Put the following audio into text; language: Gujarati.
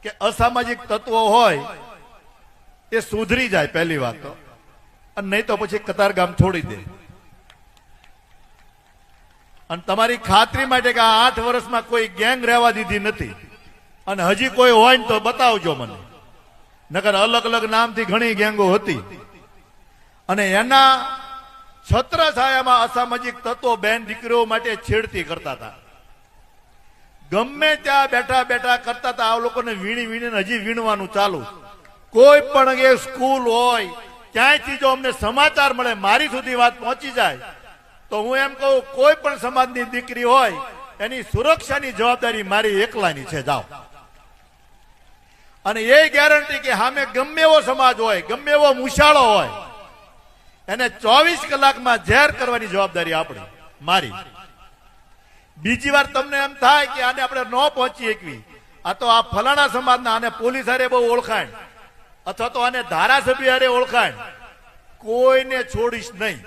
કે અસામાજિક તત્વો હોય એ સુધરી જાય પહેલી વાત તો, અને નહીં તો પછી કતારગામ છોડી દે. અને તમારી ખાતરી માટે કે આ 8 વર્ષમાં કોઈ ગેંગ રહેવા દીધી નથી, અને હજી કોઈ હોય ને તો બતાવજો મને, નકર અલગ અલગ નામથી ઘણી ગેંગો હતી અને એના છત્રછાયામાં અસામાજિક તત્વો બેન દીકરીઓ માટે છેડતી કરતા હતા. ગમે ત્યાં બેઠા બેઠા કરતા હતા. આ લોકોને વીણી વીણીને હજી વીણવાનું ચાલુ. કોઈ પણ એ સ્કૂલ હોય ક્યાંયથી જો અમને સમાચાર મળે, મારી સુધી વાત પહોંચી જાય, તો હું એમ કહું કોઈ પણ સમાજની દીકરી હોય એની સુરક્ષાની જવાબદારી મારી એકલાની છે. જાઓ. અને એ ગેરંટી કે સામે ગમે એવો સમાજ હોય, ગમે એવો મુશાળો હોય, એને 24 કલાકમાં ઝેર કરવાની જવાબદારી આપણી, મારી. બીજી વાર તમને એમ થાય કે આને આપણે ન પહોંચી શકવી, આ તો આ ફલાણા સમાજના, આને પોલીસ હારે બહુ ઓળખાણ, અથવા તો આને ધારાસભ્ય હારે ઓળખાણ, કોઈને છોડીશ નહીં.